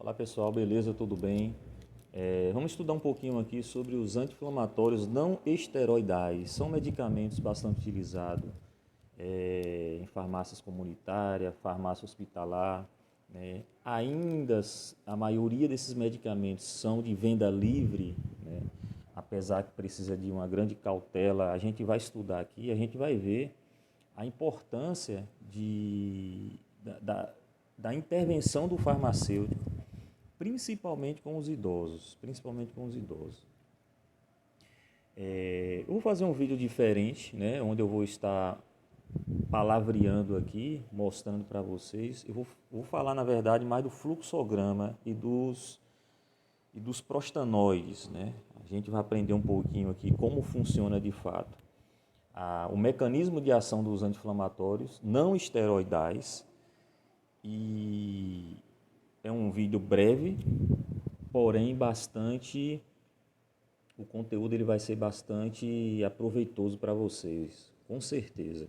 Olá pessoal, beleza? Tudo bem? Vamos estudar um pouquinho aqui sobre os anti-inflamatórios não esteroidais. São medicamentos bastante utilizados em farmácias comunitárias, farmácia hospitalar, né? Ainda a maioria desses medicamentos são de venda livre, né? Apesar que precisa de uma grande cautela. A gente vai estudar aqui, a gente vai ver a importância da intervenção do farmacêutico, principalmente com os idosos. Eu vou fazer um vídeo diferente, né, onde eu vou estar palavreando aqui, mostrando para vocês. Eu vou falar, na verdade, mais do fluxograma e dos prostanoides, né? A gente vai aprender um pouquinho aqui como funciona de fato o mecanismo de ação dos anti-inflamatórios não esteroidais. E é um vídeo breve, porém o conteúdo ele vai ser bastante aproveitoso para vocês, com certeza.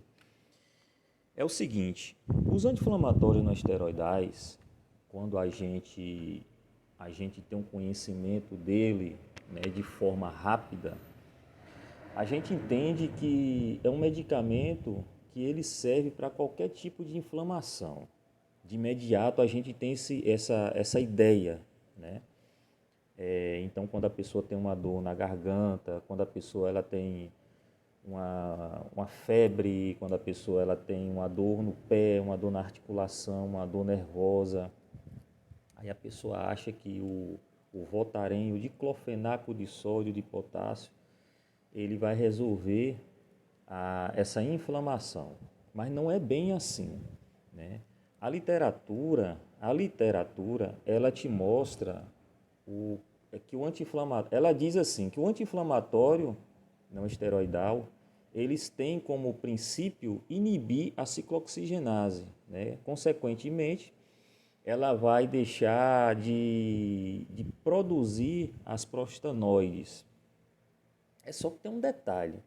É o seguinte, os anti-inflamatórios não esteroidais, quando a gente tem um conhecimento dele, né, de forma rápida, a gente entende que é um medicamento que ele serve para qualquer tipo de inflamação. De imediato a gente tem essa ideia, né? Então, quando a pessoa tem uma dor na garganta, quando a pessoa ela tem uma febre, quando a pessoa ela tem uma dor no pé, uma dor na articulação, uma dor nervosa, aí a pessoa acha que o Voltaren, o diclofenaco de sódio, de potássio, ele vai resolver essa inflamação. Mas não é bem assim, né? A literatura, ela te mostra que o anti-inflamatório, ela diz assim, que o anti-inflamatório não esteroidal, eles têm como princípio inibir a ciclooxigenase, né? Consequentemente, ela vai deixar de produzir as prostanoides. É só que tem um detalhe.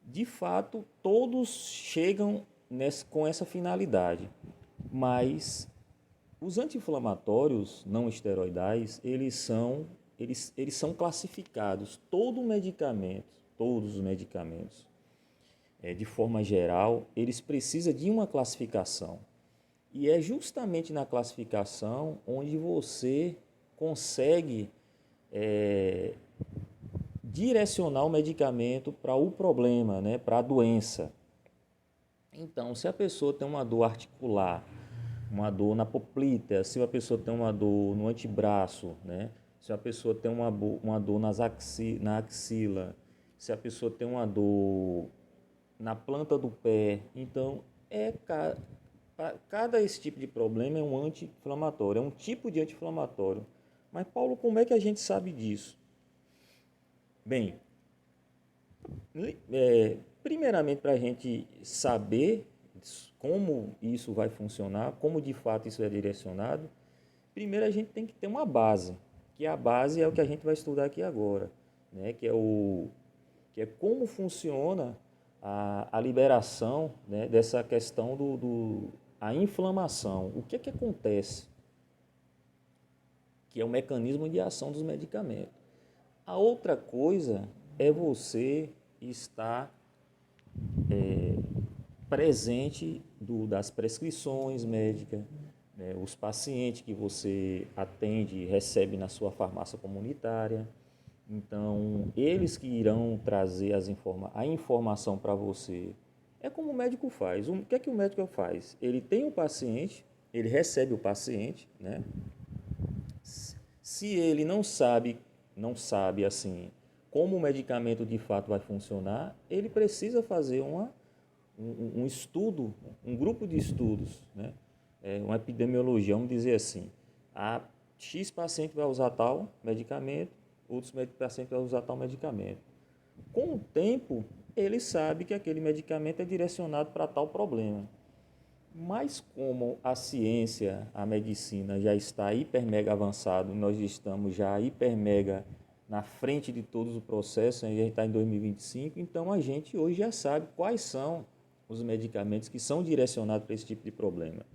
De fato, todos chegam com essa finalidade, mas os anti-inflamatórios não esteroidais, eles são classificados. Todos os medicamentos, de forma geral, eles precisam de uma classificação. E é justamente na classificação onde você consegue direcionar o medicamento para o problema, né, para a doença. Então, se a pessoa tem uma dor articular, uma dor na poplita, se a pessoa tem uma dor no antebraço, né, se a pessoa tem uma dor na axila, se a pessoa tem uma dor na planta do pé, então cada esse tipo de problema é um anti-inflamatório, é um tipo de anti-inflamatório. Mas Paulo, como é que a gente sabe disso? Bem, primeiramente, para a gente saber como isso vai funcionar, como de fato isso é direcionado, primeiro a gente tem que ter uma base, que a base é o que a gente vai estudar aqui agora, né? Que é como funciona a liberação, né, dessa questão a inflamação. O que acontece? Que é o mecanismo de ação dos medicamentos. A outra coisa é você estar presente das prescrições médicas, né, os pacientes que você atende e recebe na sua farmácia comunitária. Então, eles que irão trazer a informação para você. É como o médico faz. O que é que o médico faz? Ele tem o paciente, ele recebe o paciente, né? Se ele não sabe assim como o medicamento de fato vai funcionar, ele precisa fazer um estudo, um grupo de estudos, né? Uma epidemiologia, vamos dizer assim. A X paciente vai usar tal medicamento, outros pacientes vão usar tal medicamento. Com o tempo, ele sabe que aquele medicamento é direcionado para tal problema. Mas como a ciência, a medicina já está hiper mega avançado, nós estamos já hiper mega na frente de todos os processos, a gente está em 2025, então a gente hoje já sabe quais são os medicamentos que são direcionados para esse tipo de problema.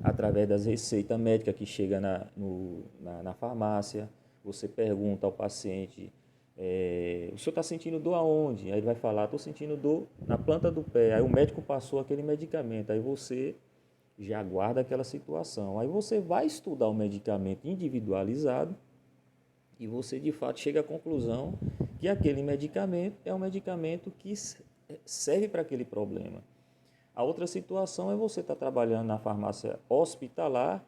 através das receitas médicas que chegam na farmácia. Você pergunta ao paciente, o senhor está sentindo dor aonde? Aí ele vai falar, estou sentindo dor na planta do pé. Aí o médico passou aquele medicamento, aí você já aguarda aquela situação. Aí você vai estudar o medicamento individualizado e você de fato chega à conclusão que aquele medicamento é um medicamento que serve para aquele problema. A outra situação é você estar trabalhando na farmácia hospitalar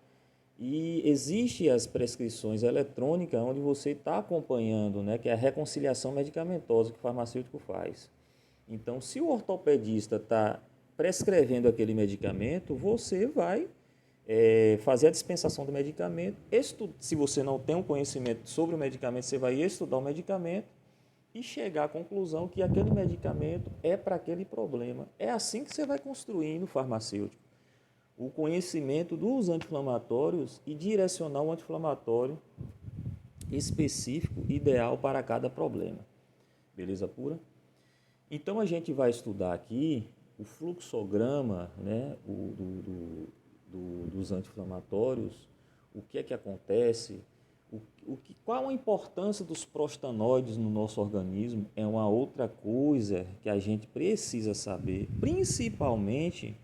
e existe as prescrições eletrônicas onde você está acompanhando, né, que é a reconciliação medicamentosa que o farmacêutico faz. Então, se o ortopedista está prescrevendo aquele medicamento, você vai fazer a dispensação do medicamento. Se você não tem um conhecimento sobre o medicamento, você vai estudar o medicamento e chegar à conclusão que aquele medicamento é para aquele problema. É assim que você vai construindo o farmacêutico. O conhecimento dos anti-inflamatórios e direcionar o anti-inflamatório específico, ideal para cada problema. Beleza pura? Então a gente vai estudar aqui o fluxograma, né, dos anti-inflamatórios, o que é que acontece, qual a importância dos prostanoides no nosso organismo é uma outra coisa que a gente precisa saber, principalmente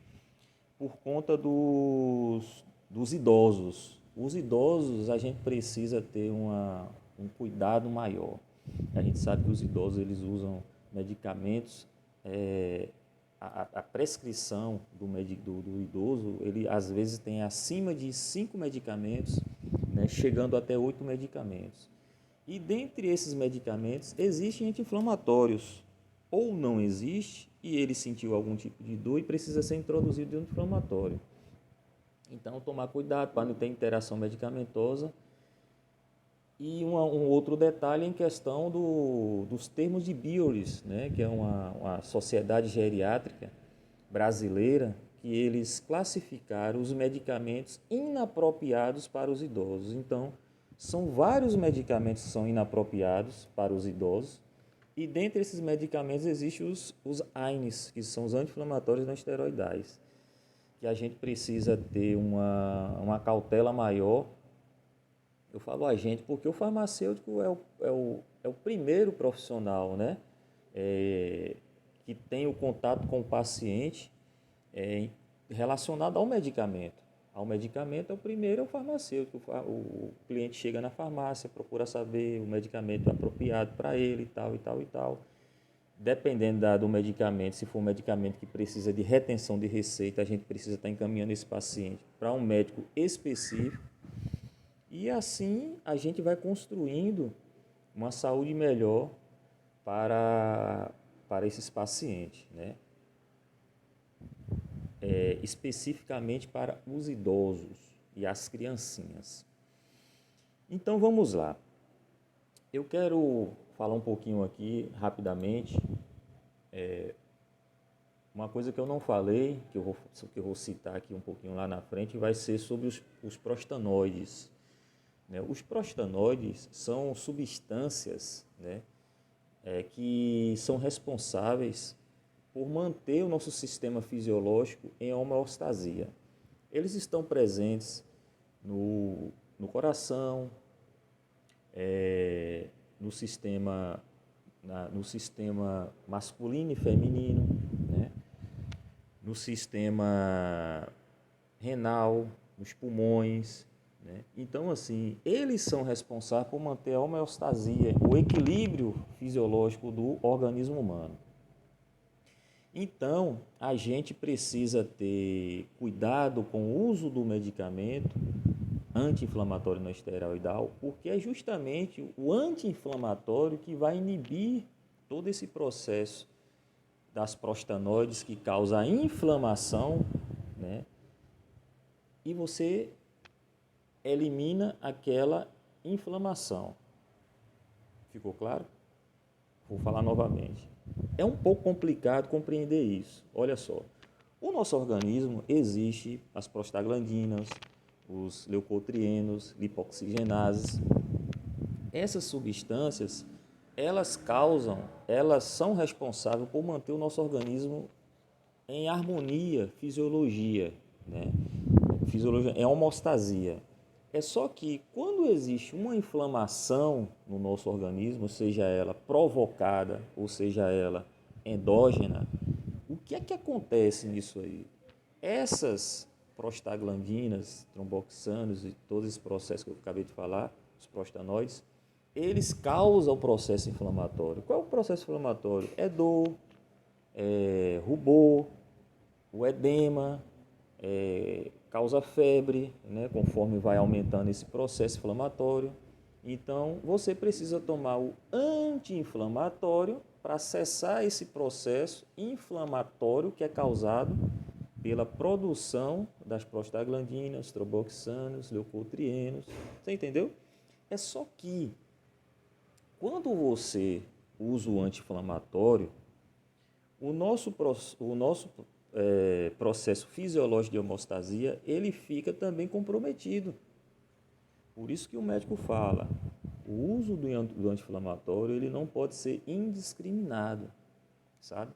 por conta dos idosos. Os idosos a gente precisa ter um cuidado maior. A gente sabe que os idosos eles usam medicamentos, a prescrição do idoso, ele às vezes tem acima de 5 medicamentos, né, chegando até 8 medicamentos. E dentre esses medicamentos existem anti-inflamatórios, ou não existe, e ele sentiu algum tipo de dor e precisa ser introduzido de anti-inflamatório. Então, tomar cuidado para não ter interação medicamentosa. E um outro detalhe em questão dos termos de Biores, né, que é uma sociedade geriátrica brasileira, que eles classificaram os medicamentos inapropriados para os idosos. Então, são vários medicamentos que são inapropriados para os idosos, e dentre esses medicamentos existem os AINES, que são os anti-inflamatórios não esteroidais, que a gente precisa ter uma cautela maior. Eu falo a gente porque o farmacêutico é o primeiro profissional, né, que tem o contato com o paciente relacionado ao medicamento. Ao medicamento, o primeiro é o farmacêutico. O cliente chega na farmácia, procura saber o medicamento apropriado para ele e tal, e tal, e tal. Dependendo do medicamento, se for um medicamento que precisa de retenção de receita, a gente precisa estar encaminhando esse paciente para um médico específico. E assim a gente vai construindo uma saúde melhor para esses pacientes, né? Especificamente para os idosos e as criancinhas. Então vamos lá. Eu quero falar um pouquinho aqui rapidamente, uma coisa que eu não falei, que eu vou citar aqui um pouquinho lá na frente, vai ser sobre os prostanoides. Né? Os prostanoides são substâncias, né, que são responsáveis por manter o nosso sistema fisiológico em homeostasia. Eles estão presentes no coração, no sistema masculino e feminino, né? No sistema renal, nos pulmões, né? Então, assim, eles são responsáveis por manter a homeostasia, o equilíbrio fisiológico do organismo humano. Então, a gente precisa ter cuidado com o uso do medicamento anti-inflamatório não esteroidal, porque é justamente o anti-inflamatório que vai inibir todo esse processo das prostanoides que causa a inflamação, né? E você elimina aquela inflamação. Ficou claro? Vou falar novamente. É um pouco complicado compreender isso. Olha só, o nosso organismo existe as prostaglandinas, os leucotrienos, lipoxigenases. Essas substâncias, elas são responsáveis por manter o nosso organismo em harmonia, fisiologia, né? fisiologia é a homeostasia. É só que quando existe uma inflamação no nosso organismo, seja ela provocada ou seja ela endógena, o que é que acontece nisso aí? Essas prostaglandinas, tromboxanos e todos esses processos que eu acabei de falar, os prostanoides, eles causam o processo inflamatório. Qual é o processo inflamatório? É dor, é rubor, o edema, causa febre, né, conforme vai aumentando esse processo inflamatório. Então, você precisa tomar o anti-inflamatório para cessar esse processo inflamatório que é causado pela produção das prostaglandinas, tromboxanos, leucotrienos. Você entendeu? É só que quando você usa o anti-inflamatório, o nosso processo fisiológico de homeostasia, ele fica também comprometido. Por isso que o médico fala, o uso do anti-inflamatório, ele não pode ser indiscriminado, sabe?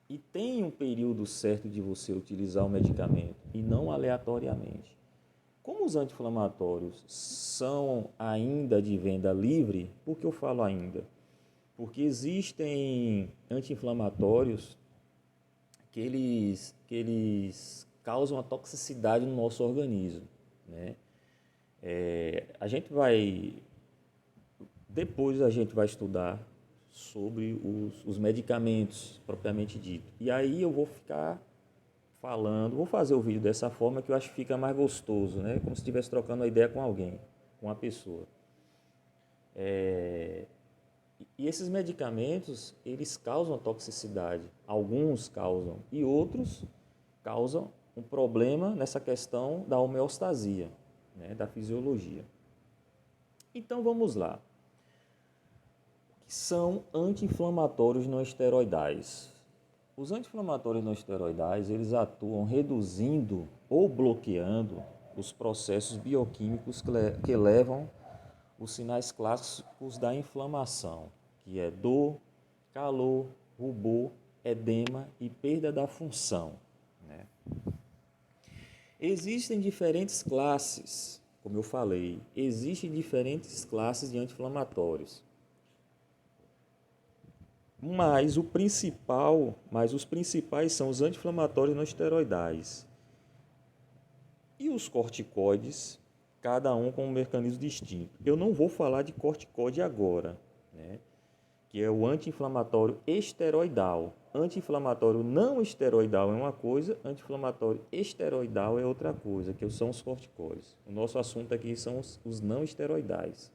E tem um período certo de você utilizar o medicamento, e não aleatoriamente. Como os anti-inflamatórios são ainda de venda livre, por que eu falo ainda? Porque existem anti-inflamatórios que eles causam a toxicidade no nosso organismo, né? Depois a gente vai estudar sobre os medicamentos propriamente dito. E aí eu vou ficar falando, vou fazer o vídeo dessa forma que eu acho que fica mais gostoso, né? Como se estivesse trocando uma ideia com alguém, com uma pessoa. E esses medicamentos, eles causam toxicidade. Alguns causam e outros causam um problema nessa questão da homeostasia, né, da fisiologia. Então vamos lá. O que são anti-inflamatórios não esteroidais? Os anti-inflamatórios não esteroidais, eles atuam reduzindo ou bloqueando os processos bioquímicos que levam os sinais clássicos da inflamação, que é dor, calor, rubor, edema e perda da função, né? Existem diferentes classes, como eu falei, existem diferentes classes de anti-inflamatórios. Mas os principais são os anti-inflamatórios não esteroidais. E os corticoides, cada um com um mecanismo distinto. Eu não vou falar de corticoide agora, né? Que é o anti-inflamatório esteroidal. Anti-inflamatório não esteroidal é uma coisa, anti-inflamatório esteroidal é outra coisa, que são os corticoides. O nosso assunto aqui são os não esteroidais.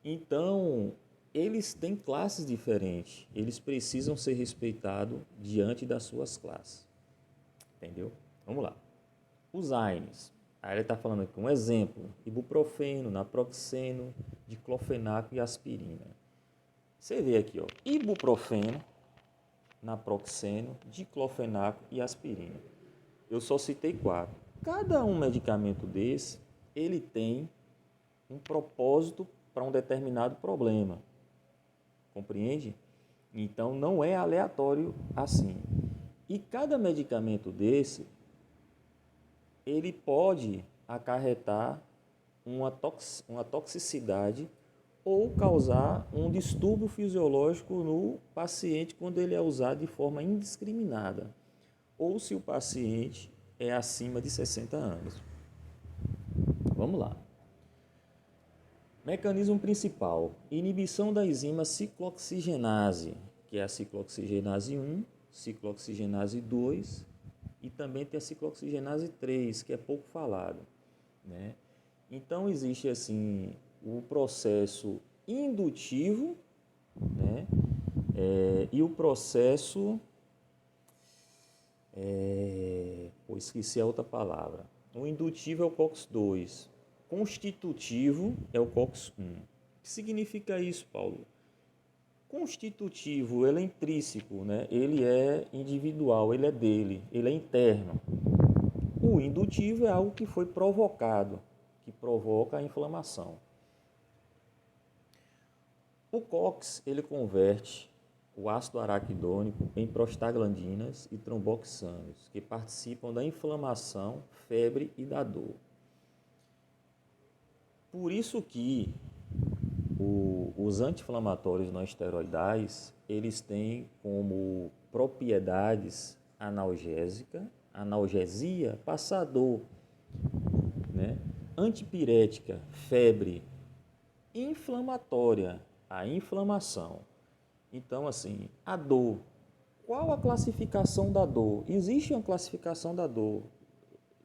Então, eles têm classes diferentes, eles precisam ser respeitados diante das suas classes. Entendeu? Vamos lá. Os AINES. Aí ele está falando aqui um exemplo: ibuprofeno, naproxeno, diclofenaco e aspirina. Você vê aqui, ó, ibuprofeno, naproxeno, diclofenaco e aspirina. Eu só citei 4. Cada um medicamento desse, ele tem um propósito para um determinado problema. Compreende? Então não é aleatório assim. E cada medicamento desse, ele pode acarretar uma toxicidade ou causar um distúrbio fisiológico no paciente quando ele é usado de forma indiscriminada, ou se o paciente é acima de 60 anos. Vamos lá. Mecanismo principal: inibição da enzima ciclooxigenase, que é a ciclooxigenase 1, ciclooxigenase 2 e também tem a ciclooxigenase 3, que é pouco falado, né? Então existe assim o processo indutivo, né? E o processo, esqueci a outra palavra. O indutivo é o COX-2, constitutivo é o COX-1. O que significa isso, Paulo? Constitutivo, ele é intrínseco, né? Ele é individual, ele é dele, ele é interno. O indutivo é algo que foi provocado, que provoca a inflamação. O COX, ele converte o ácido araquidônico em prostaglandinas e tromboxanos, que participam da inflamação, febre e da dor. Por isso que os anti-inflamatórios não esteroidais, eles têm como propriedades analgesia, passar dor, né? Antipirética, febre, inflamatória, a inflamação. Então, assim, a dor. Qual a classificação da dor? Existe uma classificação da dor.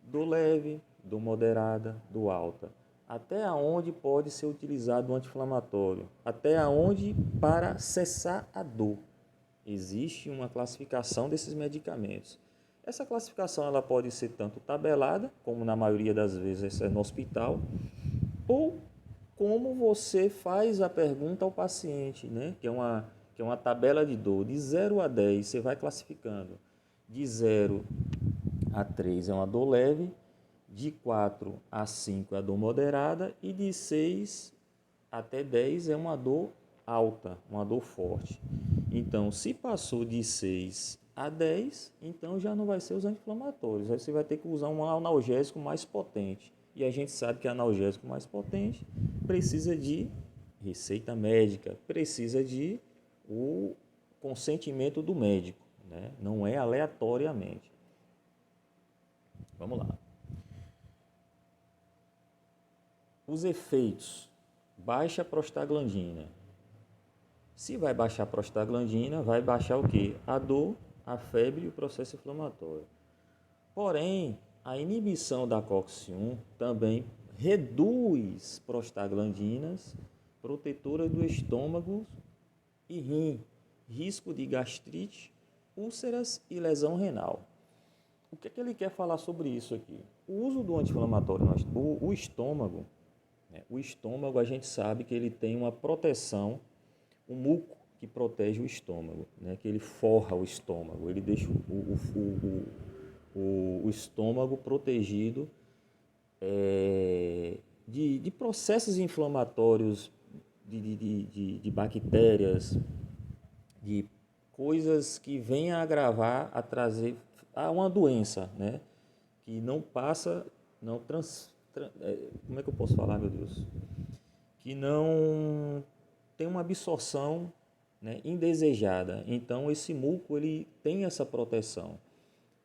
Do leve, do moderada, do alta. Até onde pode ser utilizado o anti-inflamatório? Até onde para cessar a dor? Existe uma classificação desses medicamentos. Essa classificação ela pode ser tanto tabelada, como na maioria das vezes é no hospital, ou como você faz a pergunta ao paciente, né? que é uma tabela de dor. De 0 a 10, você vai classificando. De 0 a 3 é uma dor leve, de 4 a 5 é a dor moderada e de 6 até 10 é uma dor alta, uma dor forte. Então, se passou de 6 a 10, então já não vai ser os anti-inflamatórios. Aí você vai ter que usar um analgésico mais potente. E a gente sabe que analgésico mais potente precisa de receita médica, precisa de o consentimento do médico, né? Não é aleatoriamente. Vamos lá. Os efeitos. Baixa a prostaglandina. Se vai baixar a prostaglandina, vai baixar o quê? A dor, a febre e o processo inflamatório. Porém, a inibição da COX-1 também reduz prostaglandinas protetoras do estômago e rim, risco de gastrite, úlceras e lesão renal. O que é que ele quer falar sobre isso aqui? O uso do anti-inflamatório, o estômago, né? O estômago a gente sabe que ele tem uma proteção, um muco que protege o estômago, né? Que ele forra o estômago, ele deixa o estômago protegido de processos inflamatórios, de bactérias, de coisas que venham a agravar, a trazer a uma doença, né? Que não passa, não como é que eu posso falar, meu Deus? Que não tem uma absorção, né, indesejada. Então, esse muco ele tem essa proteção.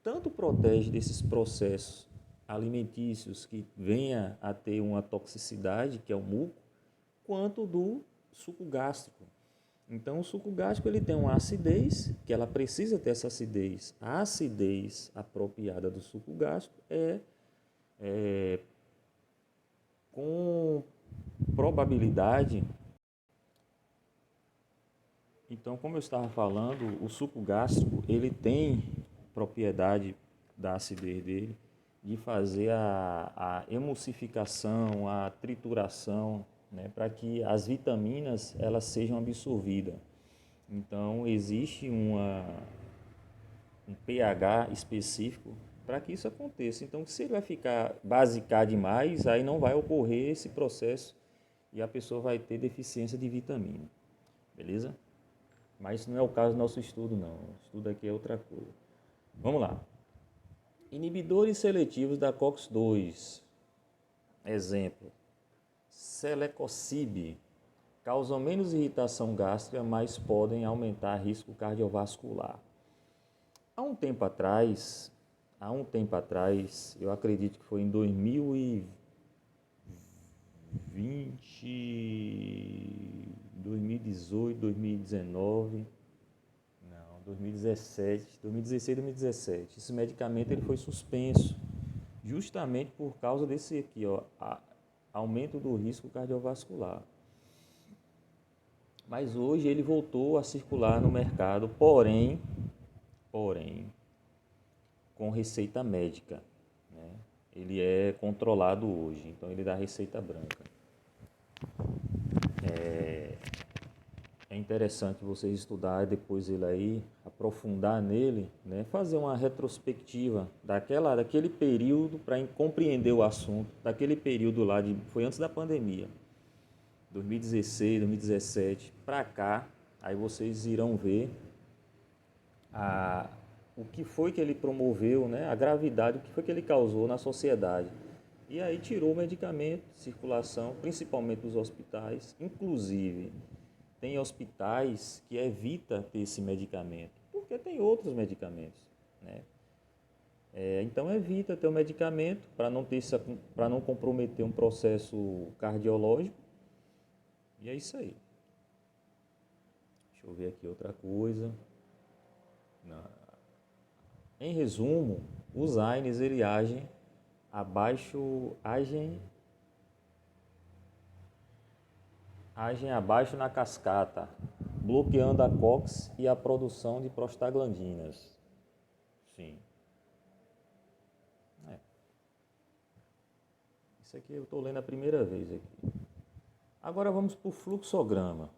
Tanto protege desses processos alimentícios que venha a ter uma toxicidade, que é o muco, quanto do suco gástrico. Então, o suco gástrico ele tem uma acidez, que ela precisa ter essa acidez. A acidez apropriada do suco gástrico é com probabilidade. Então, como eu estava falando, o suco gástrico ele tem propriedade da acidez dele de fazer a emulsificação, a trituração, né, para que as vitaminas elas sejam absorvidas. Então, existe um pH específico para que isso aconteça. Então, se ele vai ficar basicar demais, aí não vai ocorrer esse processo e a pessoa vai ter deficiência de vitamina. Beleza? Mas isso não é o caso do nosso estudo, não. O estudo aqui é outra coisa. Vamos lá. Inibidores seletivos da COX-2. Exemplo. Celecoxib. Causam menos irritação gástrica, mas podem aumentar risco cardiovascular. Há um tempo atrás, eu acredito que foi em 2018, 2019, não, 2017, 2016, 2017. Esse medicamento ele foi suspenso justamente por causa desse aqui, ó, aumento do risco cardiovascular. Mas hoje ele voltou a circular no mercado, porém, com receita médica, né? Ele é controlado hoje, então ele dá receita branca. É interessante vocês estudar depois ele aí, aprofundar nele, né? Fazer uma retrospectiva daquele período para compreender o assunto, daquele período foi antes da pandemia, 2016, 2017, para cá, Aí vocês irão ver o que foi que ele promoveu, né? A gravidade, o que foi que ele causou na sociedade. E aí tirou o medicamento de circulação, principalmente dos hospitais. Inclusive, tem hospitais que evitam ter esse medicamento, porque tem outros medicamentos, né? Então evita ter o medicamento para não comprometer um processo cardiológico. E é isso aí. Deixa eu ver aqui outra coisa. Em resumo, os AINES ele agem abaixo na cascata, bloqueando a COX e a produção de prostaglandinas. Sim. Isso aqui eu estou lendo a primeira vez aqui. Agora vamos para o fluxograma.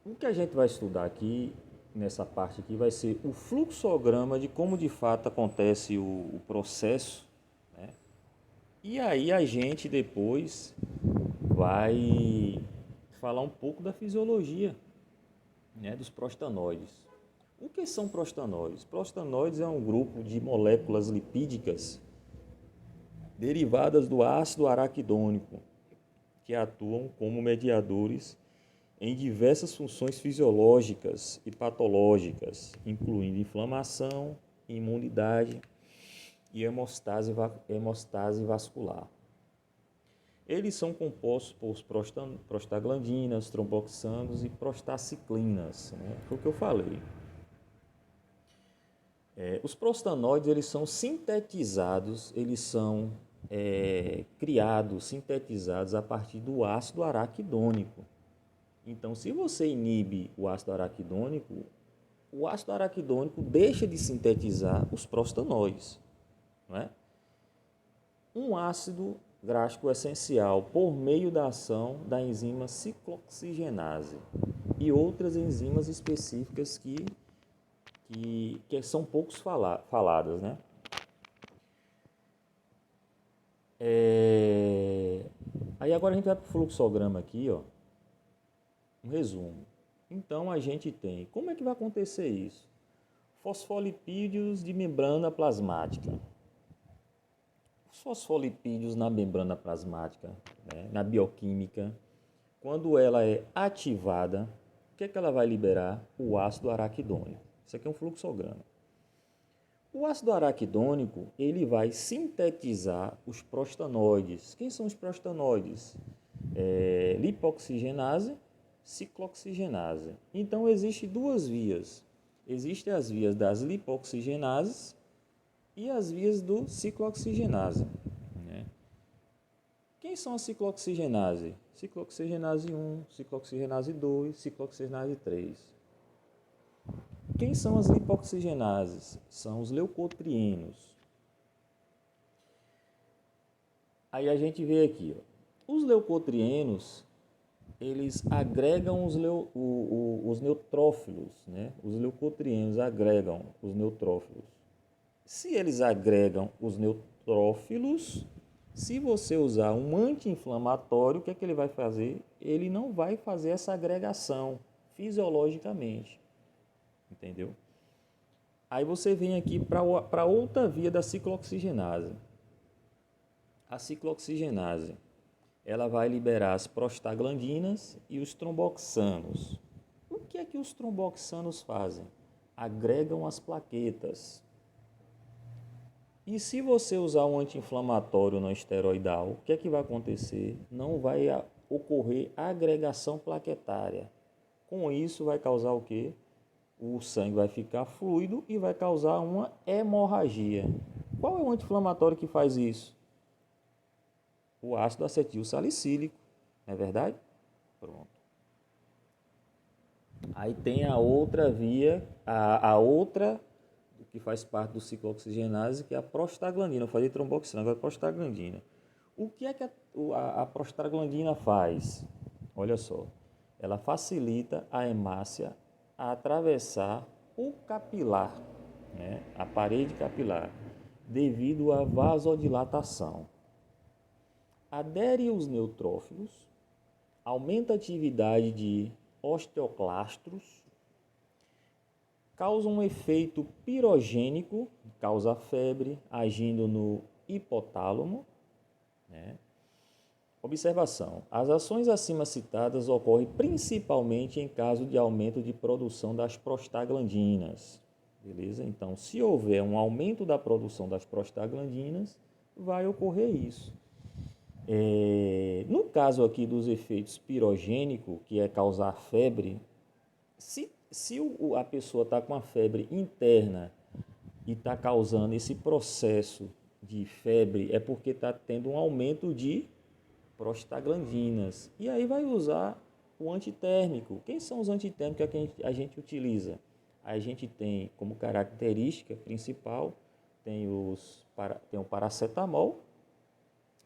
O que a gente vai estudar aqui, nessa parte aqui, vai ser o fluxograma de como de fato acontece o processo, né? E aí a gente depois vai falar um pouco da fisiologia, né, dos prostanóides. O que são prostanóides? Prostanóides é um grupo de moléculas lipídicas derivadas do ácido araquidônico, que atuam como mediadores em diversas funções fisiológicas e patológicas, incluindo inflamação, imunidade e hemostase vascular. Eles são compostos por prostaglandinas, tromboxanos e prostaciclinas, né? Foi o que eu falei. Os prostanoides eles são sintetizados, sintetizados a partir do ácido araquidônico. Então, se você inibe o ácido araquidônico deixa de sintetizar os prostanoides, não é? Um ácido gráfico essencial por meio da ação da enzima ciclooxigenase e outras enzimas específicas que são poucos faladas, né? Aí agora a gente vai para o fluxograma aqui, ó. Um resumo. Então a gente tem, como é que vai acontecer isso? Fosfolipídios de membrana plasmática. Os fosfolipídios na membrana plasmática, né, na bioquímica, quando ela é ativada, o que é que ela vai liberar? O ácido araquidônico. Isso aqui é um fluxograma. O ácido araquidônico, ele vai sintetizar os prostanoides. Quem são os prostanoides? Lipoxigenase, ciclooxigenase. Então, existem duas vias. Existem as vias das lipoxigenases e as vias do ciclooxigenase, né? Quem são as ciclooxigenase? Ciclooxigenase 1, ciclooxigenase 2, ciclooxigenase 3. Quem são as lipoxigenases? São os leucotrienos. Aí a gente vê aqui, ó, os leucotrienos, eles agregam os neutrófilos, né? Os leucotrienos agregam os neutrófilos. Se eles agregam os neutrófilos, se você usar um anti-inflamatório, o que é que ele vai fazer? Ele não vai fazer essa agregação fisiologicamente. Entendeu? Aí você vem aqui para outra via da ciclooxigenase. A ciclooxigenase, ela vai liberar as prostaglandinas e os tromboxanos. O que é que os tromboxanos fazem? Agregam as plaquetas. E se você usar um anti-inflamatório não esteroidal, o que é que vai acontecer? Não vai ocorrer agregação plaquetária. Com isso vai causar o quê? O sangue vai ficar fluido e vai causar uma hemorragia. Qual é o anti-inflamatório que faz isso? O ácido acetil salicílico, não é verdade? Pronto. Aí tem a outra via, a outra que faz parte do ciclooxigenase, que é a prostaglandina. Eu falei tromboxana, agora é prostaglandina. O que é que a prostaglandina faz? Olha só, ela facilita a hemácia a atravessar o capilar, né, a parede capilar, devido à vasodilatação. adere os neutrófilos, aumenta a atividade de osteoclastos, causa um efeito pirogênico, causa febre, agindo no hipotálamo, né? Observação: as ações acima citadas ocorrem principalmente em caso de aumento de produção das prostaglandinas. Beleza? Então, se houver um aumento da produção das prostaglandinas, vai ocorrer isso. No caso aqui dos efeitos pirogênicos, que é causar febre, se a pessoa está com a febre interna e está causando esse processo de febre, é porque está tendo um aumento de prostaglandinas. E aí vai usar o antitérmico. Quem são os antitérmicos que a gente utiliza? A gente tem como característica principal, tem o paracetamol,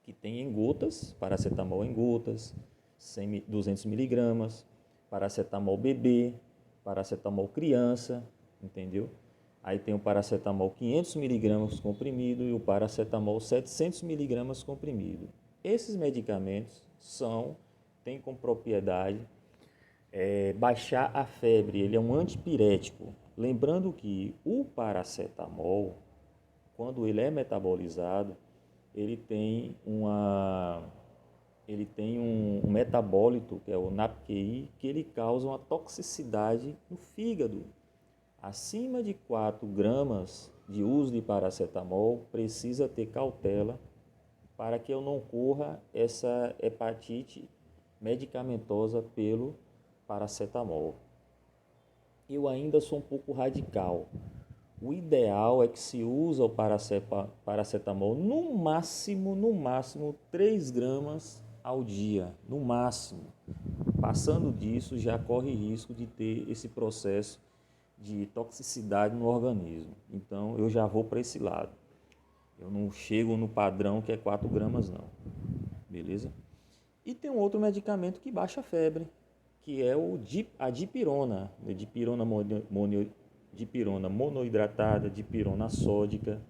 que tem em gotas, paracetamol em gotas, 200 miligramas, paracetamol bebê, paracetamol criança, entendeu? Aí tem o paracetamol 500 miligramas comprimido e o paracetamol 700 miligramas comprimido. Esses medicamentos têm como propriedade baixar a febre, ele é um antipirético. Lembrando que o paracetamol, quando ele é metabolizado, ele tem um metabólito, que é o NAPQI, que ele causa uma toxicidade no fígado. Acima de 4 gramas de uso de paracetamol, precisa ter cautela para que eu não corra essa hepatite medicamentosa pelo paracetamol. Eu ainda sou um pouco radical. O ideal é que se usa o paracetamol no máximo 3 gramas ao dia, no máximo. Passando disso, já corre risco de ter esse processo de toxicidade no organismo. Então, eu já vou para esse lado. Eu não chego no padrão que é 4 gramas, não. Beleza? E tem um outro medicamento que baixa a febre, que é a dipirona. Dipirona monoidratada, dipirona sódica.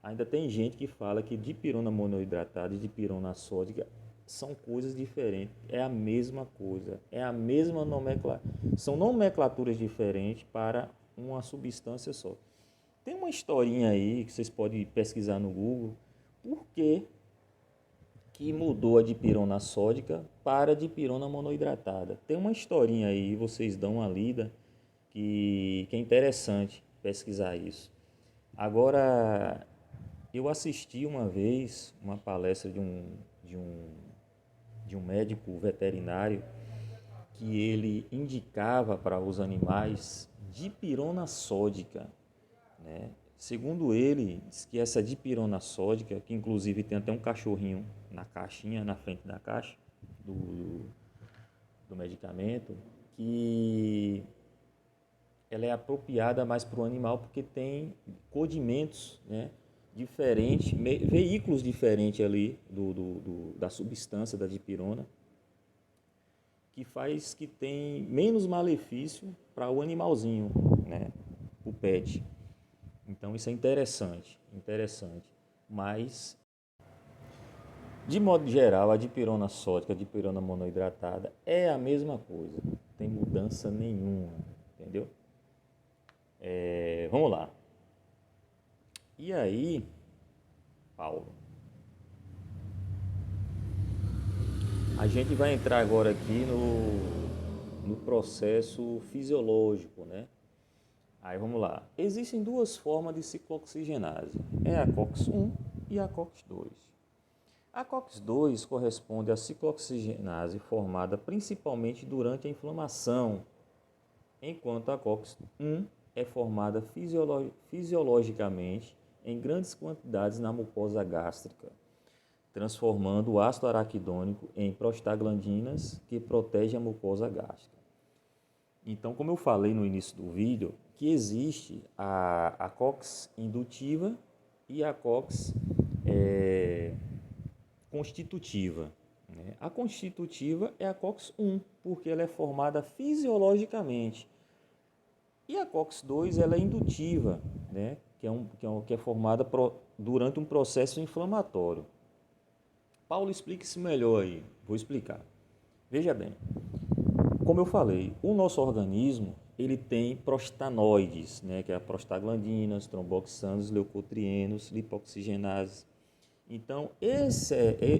Ainda tem gente que fala que dipirona monoidratada e dipirona sódica são coisas diferentes. É a mesma coisa. É a mesma nomenclatura. São nomenclaturas diferentes para uma substância só. Tem uma historinha aí que vocês podem pesquisar no Google. Por que mudou a dipirona sódica para a dipirona monoidratada? Tem uma historinha aí, vocês dão uma lida, que é interessante pesquisar isso. Agora, eu assisti uma vez uma palestra de um médico veterinário que ele indicava para os animais dipirona sódica, né? Segundo ele, diz que essa dipirona sódica, que inclusive tem até um cachorrinho na caixinha, na frente da caixa do medicamento, que ela é apropriada mais para o animal porque tem codimentos, né, diferentes, veículos diferentes ali da substância da dipirona, que faz que tem menos malefício para o animalzinho, né, o pet. Então isso é interessante. Mas, de modo geral, a dipirona sódica, a dipirona monoidratada é a mesma coisa, não tem mudança nenhuma, entendeu? Vamos lá. E aí, Paulo, a gente vai entrar agora aqui no processo fisiológico, né? Aí vamos lá. Existem duas formas de ciclooxigenase. É a COX-1 e a COX-2. A COX-2 corresponde à ciclooxigenase formada principalmente durante a inflamação, enquanto a COX-1 é formada fisiologicamente em grandes quantidades na mucosa gástrica, transformando o ácido araquidônico em prostaglandinas que protegem a mucosa gástrica. Então, como eu falei no início do vídeo, que existe a COX indutiva e a COX constitutiva, né? A constitutiva é a COX-1, porque ela é formada fisiologicamente. E a COX-2 ela é indutiva, né? que é formada durante um processo inflamatório. Paulo, explique-se melhor aí. Vou explicar. Veja bem, como eu falei, o nosso organismo ele tem prostanoides, né, que é a prostaglandinas, tromboxanos, leucotrienos, lipoxigenases. Então,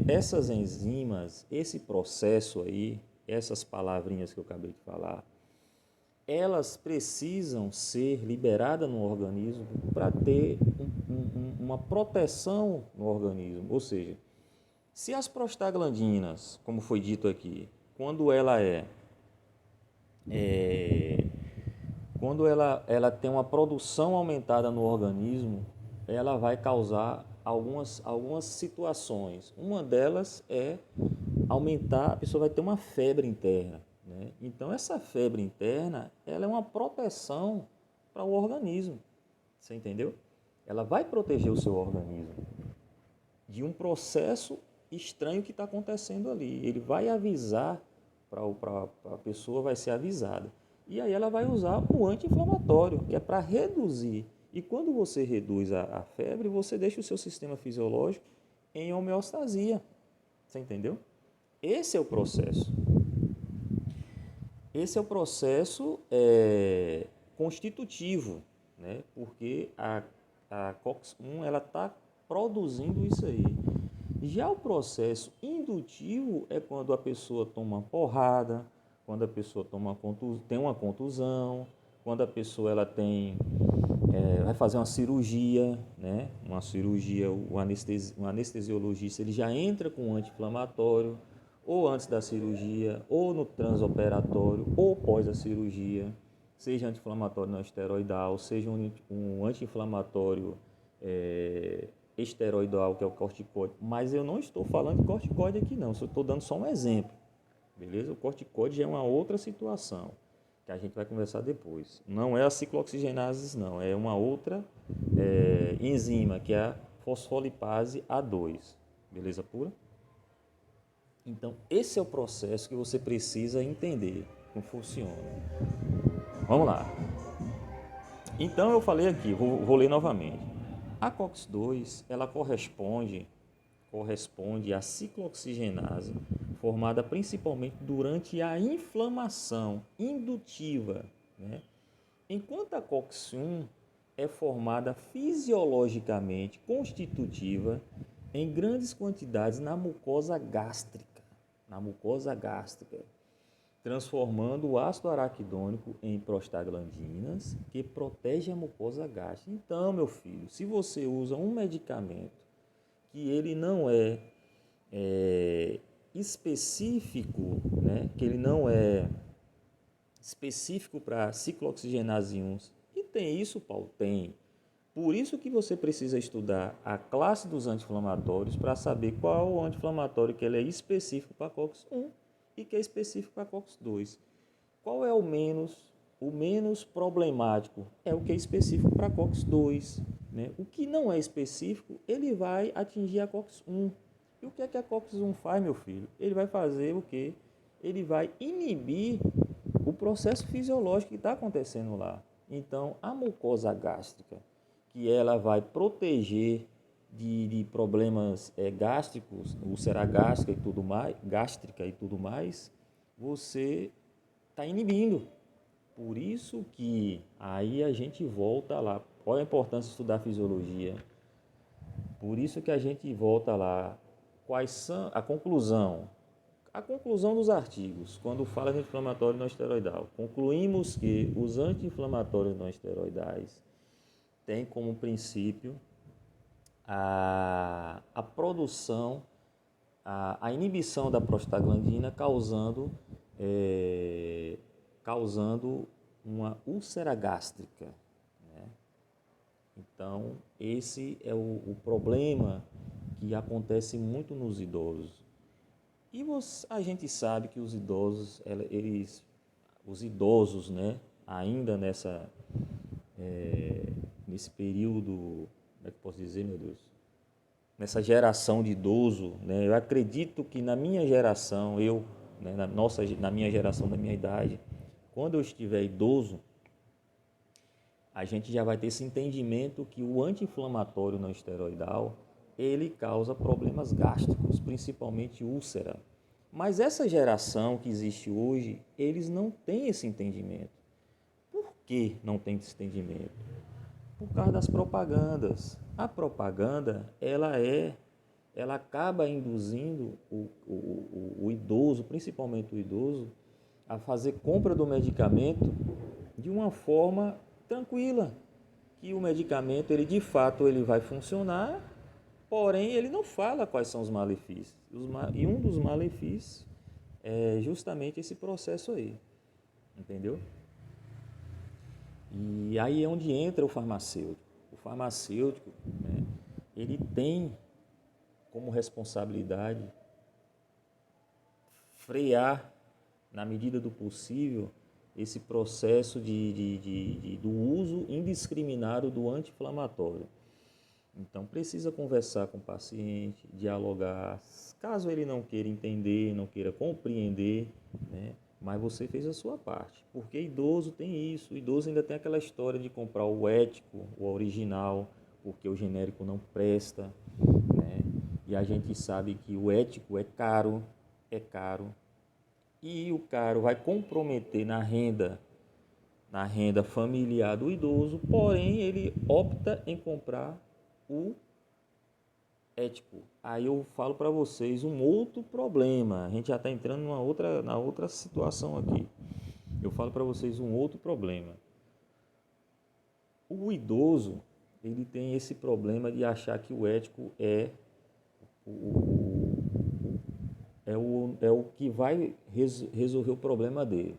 essas enzimas, esse processo aí, essas palavrinhas que eu acabei de falar, elas precisam ser liberadas no organismo para ter uma proteção no organismo. Ou seja, se as prostaglandinas, como foi dito aqui, quando ela tem uma produção aumentada no organismo, ela vai causar algumas situações. Uma delas é aumentar, a pessoa vai ter uma febre interna, né? Então, essa febre interna, ela é uma proteção para o organismo, você entendeu? Ela vai proteger o seu organismo de um processo estranho que está acontecendo ali. Ele vai avisar, para a pessoa vai ser avisada. E aí ela vai usar o anti-inflamatório, que é para reduzir. E quando você reduz a febre, você deixa o seu sistema fisiológico em homeostasia. Você entendeu? Esse é o processo. Esse é o processo constitutivo, né? Porque a COX-1 ela está produzindo isso aí. Já o processo indutivo é quando a pessoa toma uma porrada, quando a pessoa tem uma contusão, quando a pessoa ela vai fazer uma cirurgia, né? Uma cirurgia, o anestesiologista ele já entra com um anti-inflamatório, ou antes da cirurgia, ou no transoperatório, ou pós a cirurgia, seja anti-inflamatório não esteroidal, seja um anti-inflamatório esteroidal, que é o corticoide. Mas eu não estou falando de corticoide aqui não, eu estou dando só um exemplo, beleza? O corticoide já é uma outra situação, que a gente vai conversar depois. Não é a ciclooxigenases não, é uma outra enzima, que é a fosfolipase A2, beleza pura? Então, esse é o processo que você precisa entender como funciona. Vamos lá. Então, eu falei aqui, vou ler novamente. A COX-2, ela corresponde à ciclooxigenase, formada principalmente durante a inflamação indutiva, né? Enquanto a COX-1 é formada fisiologicamente constitutiva em grandes quantidades na mucosa gástrica, transformando o ácido araquidônico em prostaglandinas, que protege a mucosa gástrica. Então, meu filho, se você usa um medicamento que ele não é específico, né, que ele não é específico para ciclooxigenase 1, e tem isso, Paulo? Tem. Por isso que você precisa estudar a classe dos anti-inflamatórios para saber qual o anti-inflamatório que ele é específico para COX-1 e que é específico para COX-2. Qual é o menos problemático? É o que é específico para COX-2. Né? O que não é específico, ele vai atingir a COX-1. E o que é que a COX-1 faz, meu filho? Ele vai fazer o quê? Ele vai inibir o processo fisiológico que está acontecendo lá. Então, a mucosa gástrica, que ela vai proteger de problemas gástricos, úlcera gástrica e tudo mais, você está inibindo. Por isso que aí a gente volta lá. Qual é a importância de estudar fisiologia? Por isso que a gente volta lá. Quais são a conclusão? A conclusão dos artigos, quando fala de anti-inflamatório não esteroidal, concluímos que os anti-inflamatórios não esteroidais têm como princípio a produção, a inibição da prostaglandina, causando uma úlcera gástrica. Né? Então, esse é o problema que acontece muito nos idosos. E a gente sabe que os idosos, né, ainda nesse período, como é que eu posso dizer, meu Deus? Nessa geração de idoso, né, eu acredito que na minha geração, né, na minha geração, da minha idade, quando eu estiver idoso, a gente já vai ter esse entendimento que o anti-inflamatório não esteroidal ele causa problemas gástricos, principalmente úlcera. Mas essa geração que existe hoje, eles não têm esse entendimento. Por que não tem esse entendimento? Por causa das propagandas. A propaganda, ela acaba induzindo o idoso, principalmente o idoso, a fazer compra do medicamento de uma forma tranquila, que o medicamento, ele de fato ele vai funcionar, porém ele não fala quais são os malefícios. E um dos malefícios é justamente esse processo aí, entendeu? E aí é onde entra o farmacêutico. O farmacêutico, né, ele tem como responsabilidade frear, na medida do possível, esse processo do uso indiscriminado do anti-inflamatório. Então, precisa conversar com o paciente, dialogar. Caso ele não queira entender, não queira compreender, né? Mas você fez a sua parte. Porque idoso tem isso. O idoso ainda tem aquela história de comprar o ético, o original, porque o genérico não presta, né? E a gente sabe que o ético é caro. E o caro vai comprometer na renda familiar do idoso, porém ele opta em comprar o ético. Aí eu falo para vocês um outro problema. A gente já está entrando na outra situação aqui. Eu falo para vocês um outro problema. O idoso, ele tem esse problema de achar que o ético é o que vai resolver o problema dele.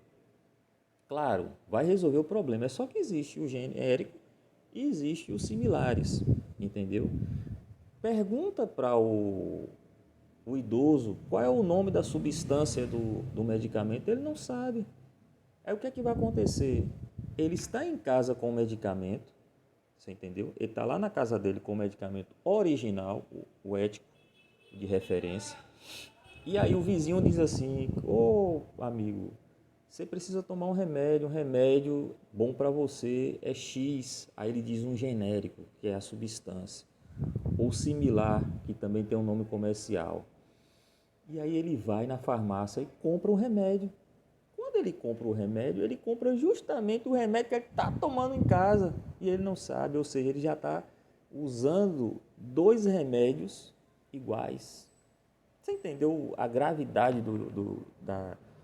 Claro, vai resolver o problema. É só que existe o genérico e existe os similares, entendeu? Pergunta para o idoso qual é o nome da substância do medicamento, ele não sabe. Aí o que é que vai acontecer? Ele está em casa com o medicamento, você entendeu? Ele está lá na casa dele com o medicamento original, o ético de referência. E aí o vizinho diz assim: ô amigo, você precisa tomar um remédio bom para você é X. Aí ele diz um genérico, que é a substância. Ou similar, que também tem um nome comercial. E aí ele vai na farmácia e compra um remédio. Quando ele compra o remédio, ele compra justamente o remédio que ele está tomando em casa. E ele não sabe, ou seja, ele já está usando dois remédios iguais. Você entendeu a gravidade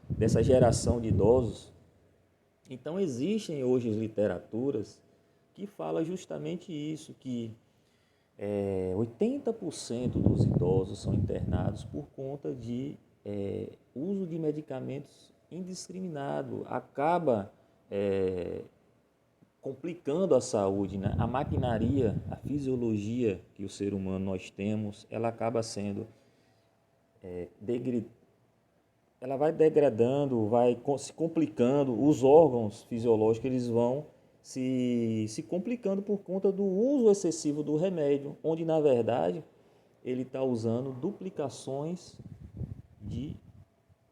dessa geração de idosos? Então existem hoje literaturas que falam justamente isso, que 80% dos idosos são internados por conta de uso de medicamentos indiscriminado. Acaba complicando a saúde, né? A maquinaria, a fisiologia que o ser humano nós temos, ela acaba sendo ela vai degradando, vai se complicando, os órgãos fisiológicos eles vão se complicando por conta do uso excessivo do remédio, onde na verdade ele está usando duplicações de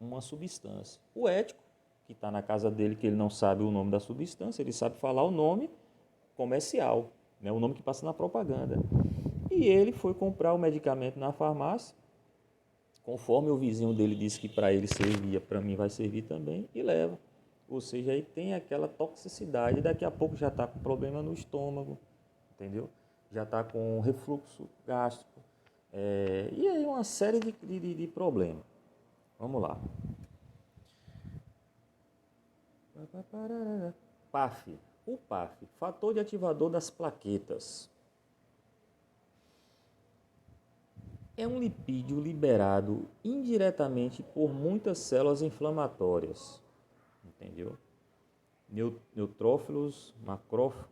uma substância. O ético, que está na casa dele, que ele não sabe o nome da substância, ele sabe falar o nome comercial, né, o nome que passa na propaganda. E ele foi comprar o medicamento na farmácia, conforme o vizinho dele disse que para ele servia, para mim vai servir também, e leva. Ou seja, aí tem aquela toxicidade, daqui a pouco já está com problema no estômago, entendeu? Já está com refluxo gástrico, e aí uma série de problemas. Vamos lá. PAF. O PAF, fator de ativador das plaquetas. É um lipídio liberado indiretamente por muitas células inflamatórias, entendeu? Neutrófilos,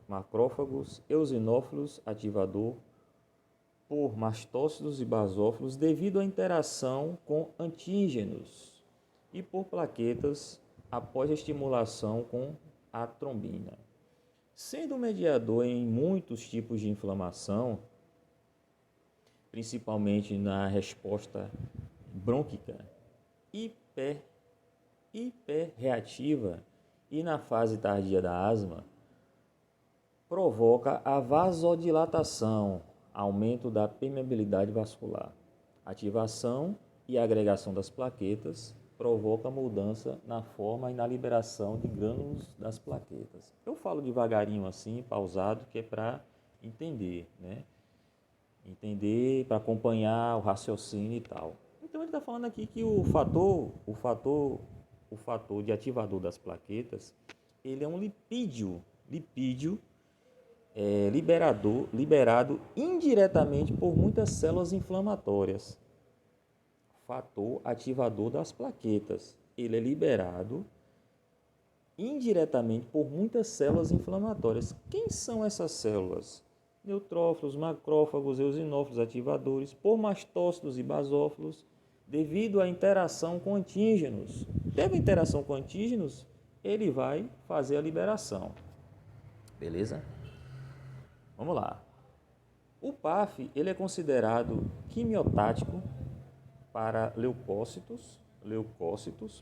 macrófagos, eosinófilos, ativador por mastócitos e basófilos devido à interação com antígenos e por plaquetas após a estimulação com a trombina. Sendo mediador em muitos tipos de inflamação, principalmente na resposta brônquica hiperreativa e na fase tardia da asma, provoca a vasodilatação, aumento da permeabilidade vascular. Ativação e agregação das plaquetas provoca mudança na forma e na liberação de grânulos das plaquetas. Eu falo devagarinho assim, pausado, que é para entender, né? Entender, para acompanhar o raciocínio e tal. Então ele está falando aqui que o fator de ativador das plaquetas, ele é um lipídio liberado indiretamente por muitas células inflamatórias. Fator ativador das plaquetas. Ele é liberado indiretamente por muitas células inflamatórias. Quem são essas células? Neutrófilos, macrófagos, eosinófilos ativadores, por mastócitos e basófilos, devido à interação com antígenos. Teve interação com antígenos, ele vai fazer a liberação. Beleza? Vamos lá. O PAF ele é considerado quimiotático para leucócitos,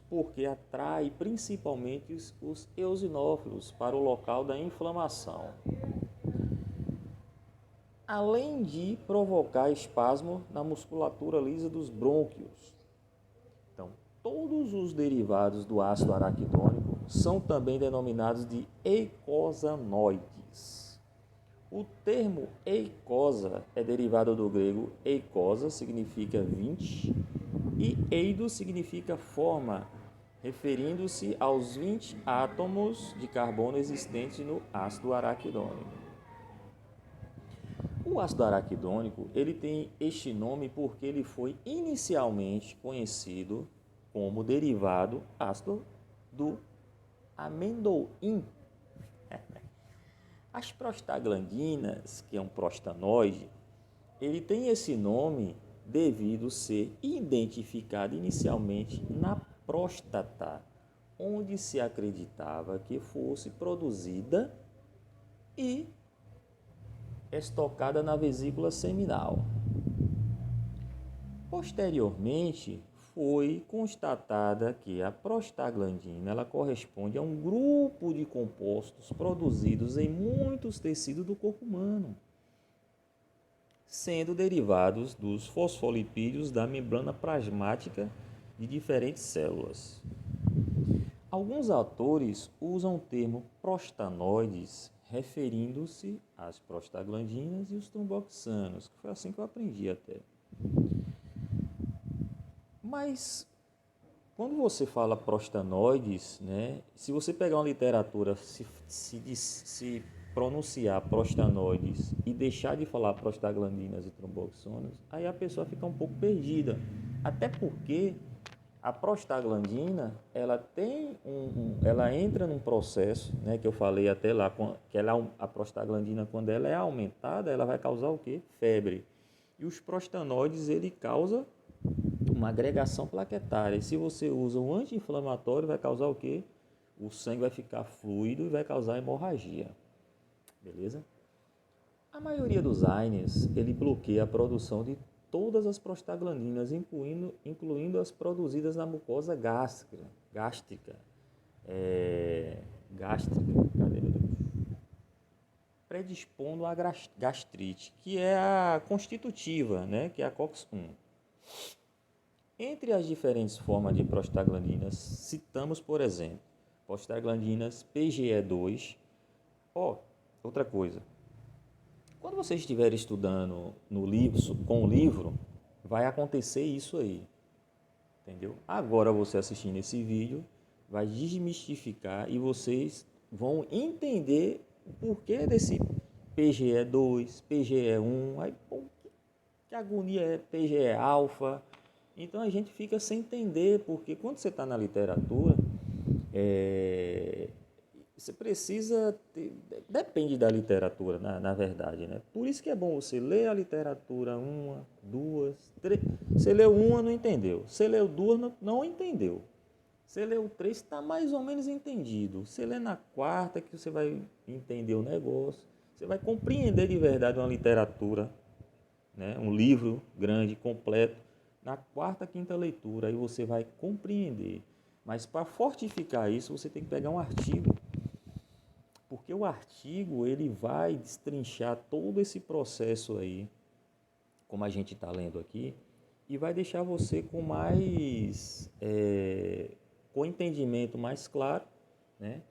porque atrai principalmente os eosinófilos para o local da inflamação, além de provocar espasmo na musculatura lisa dos brônquios. Então, todos os derivados do ácido araquidônico são também denominados de eicosanoides. O termo eicosa é derivado do grego eikosa, significa 20, e eido significa forma, referindo-se aos 20 átomos de carbono existentes no ácido araquidônico. O ácido araquidônico ele tem este nome porque ele foi inicialmente conhecido como derivado ácido do amendoim. As prostaglandinas, que é um prostanoide, ele tem esse nome devido ser identificado inicialmente na próstata, onde se acreditava que fosse produzida e estocada na vesícula seminal. Posteriormente, foi constatada que a prostaglandina ela corresponde a um grupo de compostos produzidos em muitos tecidos do corpo humano, sendo derivados dos fosfolipídios da membrana plasmática de diferentes células. Alguns autores usam o termo prostanoides referindo-se às prostaglandinas e os tromboxanos, que foi assim que eu aprendi até. Mas quando você fala prostanoides, né, se você pegar uma literatura, se pronunciar prostanoides e deixar de falar prostaglandinas e tromboxanos, aí a pessoa fica um pouco perdida. Até porque a prostaglandina, ela entra num processo, né, que eu falei até lá, que a prostaglandina, quando ela é aumentada, ela vai causar o quê? Febre. E os prostanoides, ele causa uma agregação plaquetária. E se você usa um anti-inflamatório, vai causar o quê? O sangue vai ficar fluido e vai causar hemorragia. Beleza? A maioria dos AINES, ele bloqueia a produção de todas as prostaglandinas, incluindo as produzidas na mucosa gástrica. Cadê, meu Deus? Predispondo a gastrite, que é a constitutiva, né? Que é a COX-1. Entre as diferentes formas de prostaglandinas, citamos, por exemplo, prostaglandinas PGE2. Outra coisa. Quando você estiver estudando com o livro, vai acontecer isso aí. Entendeu? Agora você assistindo esse vídeo, vai desmistificar e vocês vão entender o porquê desse PGE2, PGE1, aí, pô, que agonia é PGE-alfa. Então a gente fica sem entender, porque quando você está na literatura, você precisa depende da literatura, na verdade, né? Por isso que é bom você ler a literatura uma, duas, três. Você leu uma, não entendeu. Você leu duas, não entendeu. Você leu três, está mais ou menos entendido. Você lê na quarta que você vai entender o negócio. Você vai compreender de verdade uma literatura, né? Um livro grande, completo. Na quarta, quinta leitura, aí você vai compreender. Mas para fortificar isso, você tem que pegar um artigo. Porque o artigo, ele vai destrinchar todo esse processo aí, como a gente está lendo aqui, e vai deixar você com com entendimento mais claro, né?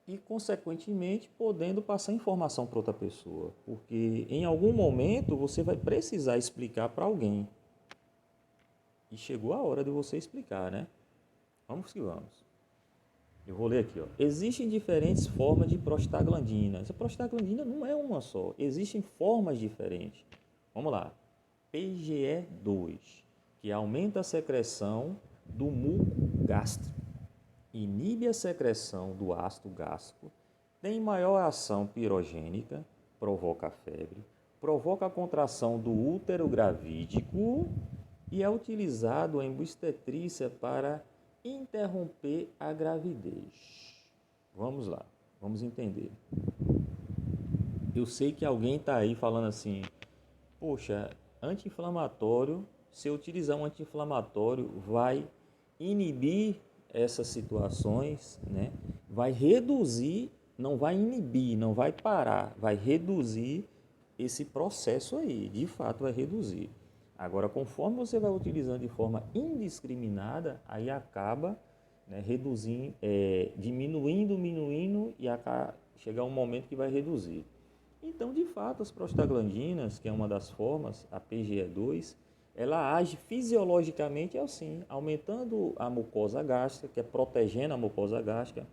E, consequentemente, podendo passar informação para outra pessoa. Porque, em algum momento, você vai precisar explicar para alguém. E chegou a hora de você explicar, né? Vamos que vamos. Eu vou ler aqui, ó. Existem diferentes formas de prostaglandinas. A prostaglandina não é uma só. Existem formas diferentes. Vamos lá. PGE2, que aumenta a secreção do muco gástrico, inibe a secreção do ácido gástrico, tem maior ação pirogênica, provoca febre, provoca a contração do útero gravídico e é utilizado em obstetrícia para interromper a gravidez. Vamos lá, vamos entender. Eu sei que alguém está aí falando assim, poxa, anti-inflamatório, se eu utilizar um anti-inflamatório, vai inibir essas situações, né? Vai reduzir, não vai inibir, não vai parar, vai reduzir esse processo aí, de fato vai reduzir. Agora, conforme você vai utilizando de forma indiscriminada, aí acaba, né, reduzindo, diminuindo e chegar um momento que vai reduzir. Então, de fato, as prostaglandinas, que é uma das formas, a PGE2, ela age fisiologicamente assim, aumentando a mucosa gástrica, que é protegendo a mucosa gástrica.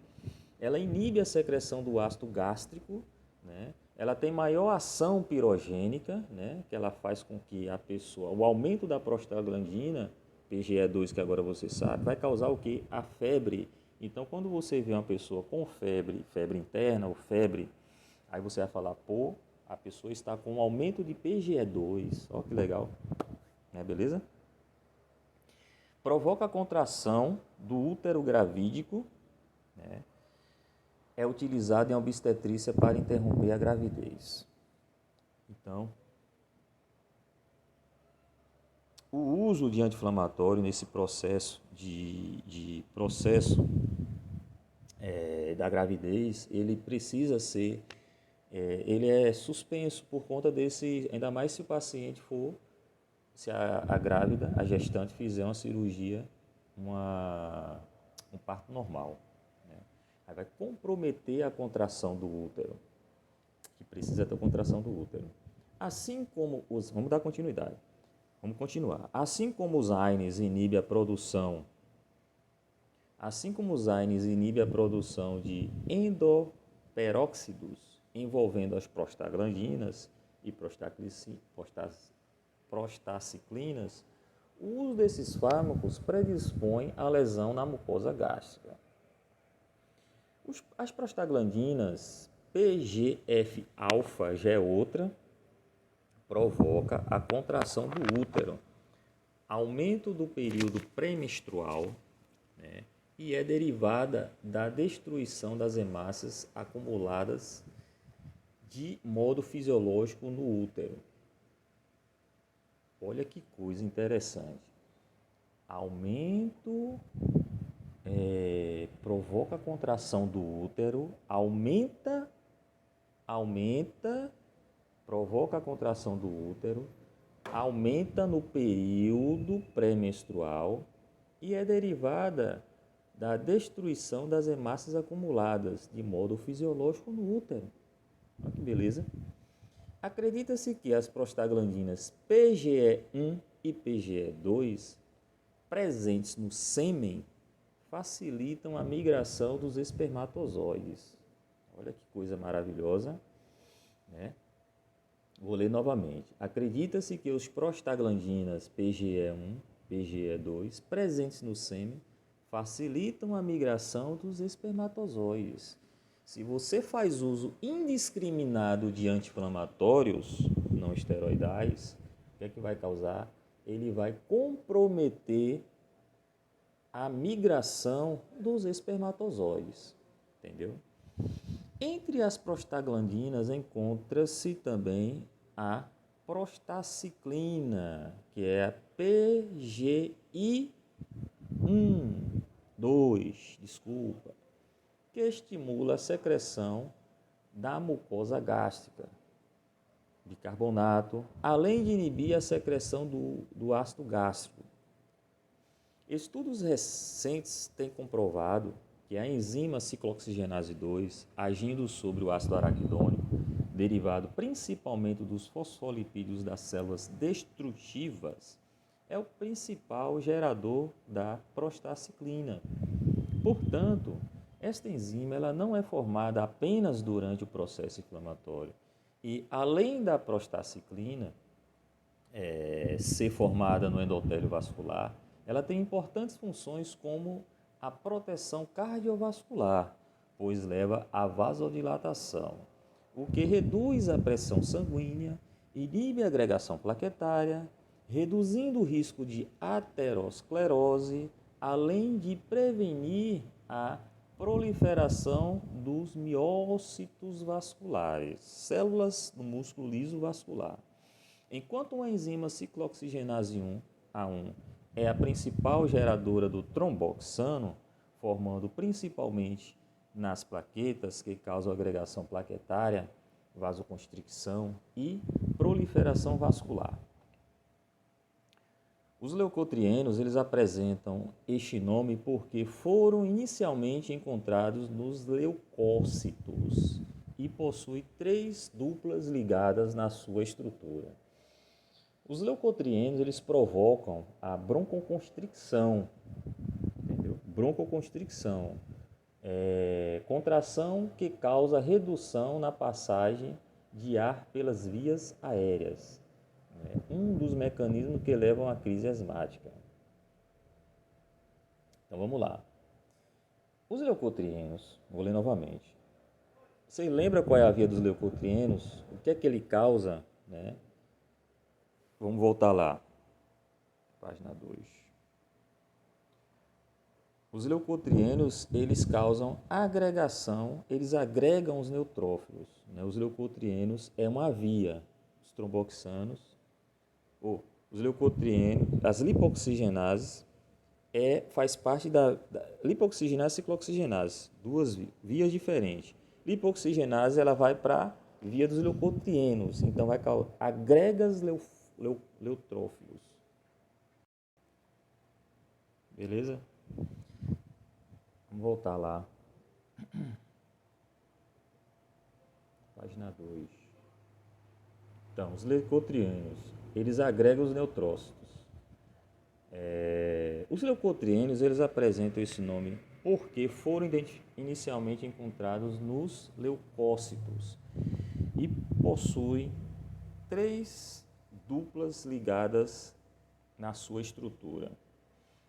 Ela inibe a secreção do ácido gástrico, né? Ela tem maior ação pirogênica, né? Que ela faz com que a pessoa, o aumento da prostaglandina, PGE2, que agora você sabe, vai causar o quê? A febre. Então, quando você vê uma pessoa com febre, febre interna ou febre, aí você vai falar, pô, a pessoa está com um aumento de PGE2, olha que legal, né? Beleza? Provoca a contração do útero gravídico, né? É utilizado em obstetrícia para interromper a gravidez. Então, o uso de anti-inflamatório nesse processo da gravidez, ele precisa ser, ele é suspenso por conta desse, ainda mais se o paciente for, se a grávida, a gestante fizer uma cirurgia, um parto normal. Aí vai comprometer a contração do útero, que precisa ter contração do útero. Assim como os... Vamos dar continuidade. Vamos continuar. Assim como os AINES inibe a produção de endoperóxidos envolvendo as prostaglandinas e prostaciclinas, o uso desses fármacos predispõe à lesão na mucosa gástrica. As prostaglandinas, PGF-alfa já é outra, provoca a contração do útero, aumento do período pré-menstrual, né, e é derivada da destruição das hemácias acumuladas de modo fisiológico no útero. Olha que coisa interessante. Aumento provoca a contração do útero, provoca a contração do útero, aumenta no período pré-menstrual e é derivada da destruição das hemácias acumuladas de modo fisiológico no útero. Olha que beleza. Acredita-se que as prostaglandinas PGE1 e PGE2 presentes no sêmen facilitam a migração dos espermatozoides. Olha que coisa maravilhosa, né? Vou ler novamente. Acredita-se que os prostaglandinas PGE1, PGE2 presentes no sêmen facilitam a migração dos espermatozoides. Se você faz uso indiscriminado de anti-inflamatórios não esteroidais, o que é que vai causar? Ele vai comprometer a migração dos espermatozoides, entendeu? Entre as prostaglandinas encontra-se também a prostaciclina, que é a PGI2, que estimula a secreção da mucosa gástrica. bicarbonato, além de inibir a secreção do ácido gástrico. Estudos recentes têm comprovado que a enzima ciclooxigenase 2, agindo sobre o ácido araquidônico, derivado principalmente dos fosfolipídios das células destrutivas, é o principal gerador da prostaciclina. Portanto, esta enzima ela não é formada apenas durante o processo inflamatório. E, além da prostaciclina ser formada no endotélio vascular, ela tem importantes funções como a proteção cardiovascular, pois leva à vasodilatação, o que reduz a pressão sanguínea, inibe a agregação plaquetária, reduzindo o risco de aterosclerose, além de prevenir a proliferação dos miócitos vasculares, células do músculo liso vascular. Enquanto uma enzima ciclooxigenase 1A1 é a principal geradora do tromboxano, formando principalmente nas plaquetas que causam agregação plaquetária, vasoconstricção e proliferação vascular. Os leucotrienos eles apresentam este nome porque foram inicialmente encontrados nos leucócitos e possuem 3 duplas ligadas na sua estrutura. Os leucotrienos eles provocam a broncoconstricção, entendeu? Broncoconstricção, contração que causa redução na passagem de ar pelas vias aéreas. Um dos mecanismos que levam à crise asmática. Então vamos lá. Os leucotrienos, vou ler novamente. Você lembra qual é a via dos leucotrienos? O que é que ele causa? Vamos voltar lá. Página 2. Os leucotrienos, eles causam agregação, eles agregam os neutrófilos. Os leucotrienos é uma via. Os tromboxanos, os leucotrienos, as lipoxigenases, faz parte da lipoxigenase e ciclooxigenase, 2 vias diferentes. Lipoxigenase ela vai para a via dos leucotrienos, então agrega os neutrófilos. Beleza? Vamos voltar lá. Página 2. Então, os leucotrienos, eles agregam os neutrócitos. Os leucotrienos, eles apresentam esse nome porque foram inicialmente encontrados nos leucócitos e possuem 3 duplas ligadas na sua estrutura.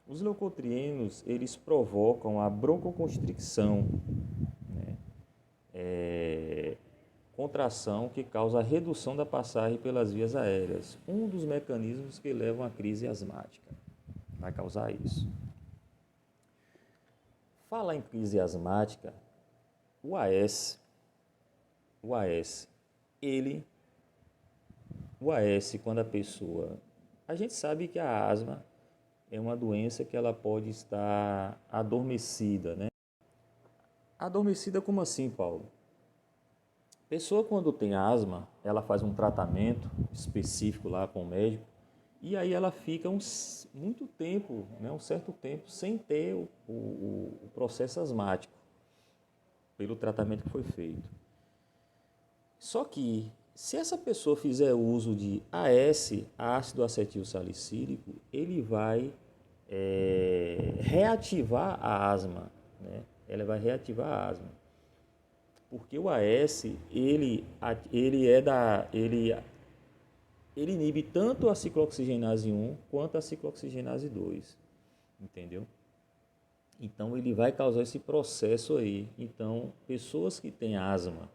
Os leucotrienos, eles provocam a broncoconstricção, contração que causa a redução da passagem pelas vias aéreas, um dos mecanismos que levam à crise asmática. Vai causar isso. Fala em crise asmática, o AS, quando a pessoa... A gente sabe que a asma é uma doença que ela pode estar adormecida, Adormecida como assim, Paulo? A pessoa quando tem asma, ela faz um tratamento específico lá com o médico e aí ela fica muito tempo, um certo tempo, sem ter o processo asmático pelo tratamento que foi feito. Só que se essa pessoa fizer uso de AS, ácido acetil salicílico, ele vai reativar a asma, Ela vai reativar a asma. Porque o AS, ele inibe tanto a ciclooxigenase 1 quanto a ciclooxigenase 2, entendeu? Então, ele vai causar esse processo aí. Então, pessoas que têm asma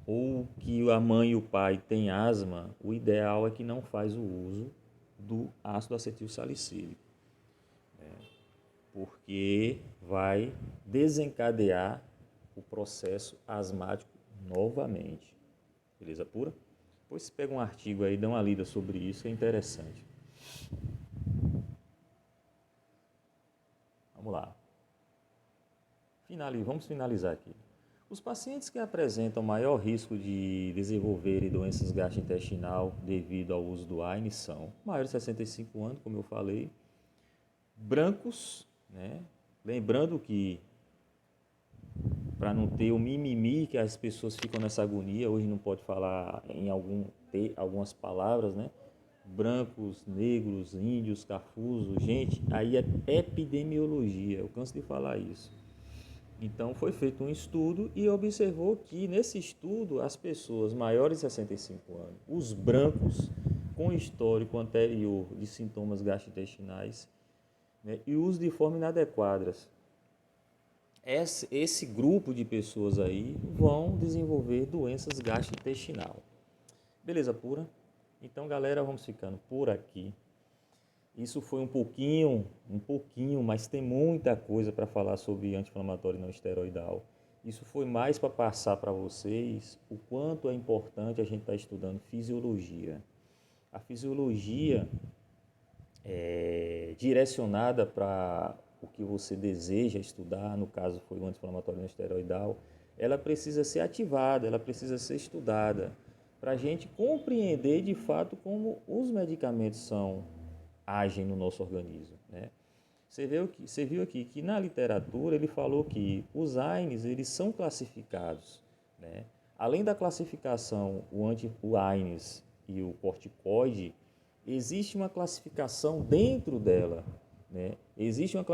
ou que a mãe e o pai têm asma, o ideal é que não faz o uso do ácido acetil salicílico, porque vai desencadear o processo asmático novamente. Beleza pura? Depois você pega um artigo aí, dá uma lida sobre isso, é interessante. Vamos lá. Vamos finalizar aqui. Os pacientes que apresentam maior risco de desenvolverem doenças gastrointestinal devido ao uso do AINE são maiores de 65 anos, como eu falei, brancos, né? Lembrando que, para não ter o mimimi que as pessoas ficam nessa agonia, hoje não pode falar ter algumas palavras, né? Brancos, negros, índios, cafusos, gente, aí é epidemiologia, eu canso de falar isso. Então foi feito um estudo e observou que nesse estudo as pessoas maiores de 65 anos, os brancos com histórico anterior de sintomas gastrointestinais, né, e uso de forma inadequadas, esse grupo de pessoas aí vão desenvolver doenças gastrointestinais. Beleza pura? Então, galera, vamos ficando por aqui. Isso foi um pouquinho, mas tem muita coisa para falar sobre anti-inflamatório não esteroidal. Isso foi mais para passar para vocês o quanto é importante a gente estar estudando fisiologia. A fisiologia é direcionada para o que você deseja estudar, no caso foi o anti-inflamatório não esteroidal, ela precisa ser ativada, ela precisa ser estudada, para a gente compreender de fato como os medicamentos agem no nosso organismo, né? Você viu aqui que na literatura ele falou que os AINES eles são classificados, né? Além da classificação, o AINES e o corticoide, existe uma classificação dentro dela, né? Existe a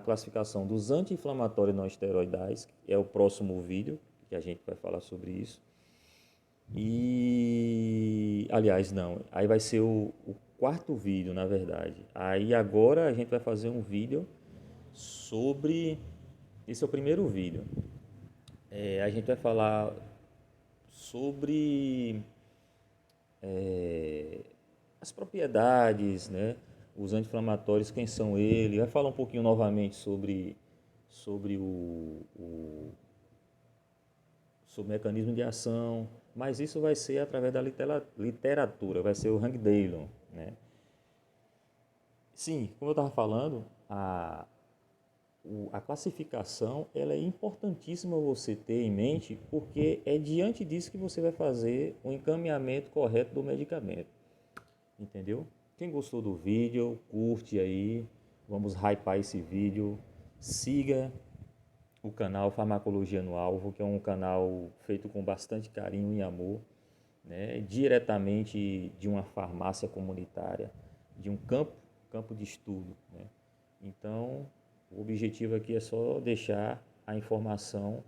classificação dos anti-inflamatórios não esteroidais, que é o próximo vídeo, que a gente vai falar sobre isso. E, aliás, não, aí vai ser o quarto vídeo, na verdade. Aí agora a gente vai fazer um vídeo sobre, esse é o primeiro vídeo. A gente vai falar sobre as propriedades, né? Os anti-inflamatórios, quem são eles. Vai falar um pouquinho novamente sobre sobre o mecanismo de ação, mas isso vai ser através da literatura, vai ser o Hank Dillon, né? Sim, como eu estava falando, a classificação ela é importantíssima você ter em mente, porque é diante disso que você vai fazer o encaminhamento correto do medicamento, entendeu? Quem gostou do vídeo, curte aí, vamos hypar esse vídeo, siga o canal Farmacologia no Alvo, que é um canal feito com bastante carinho e amor, né, diretamente de uma farmácia comunitária, de um campo de estudo, né? Então, o objetivo aqui é só deixar a informação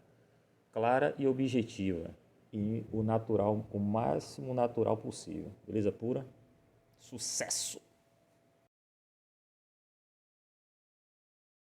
clara e objetiva e o natural, o máximo natural possível. Beleza pura? Sucesso!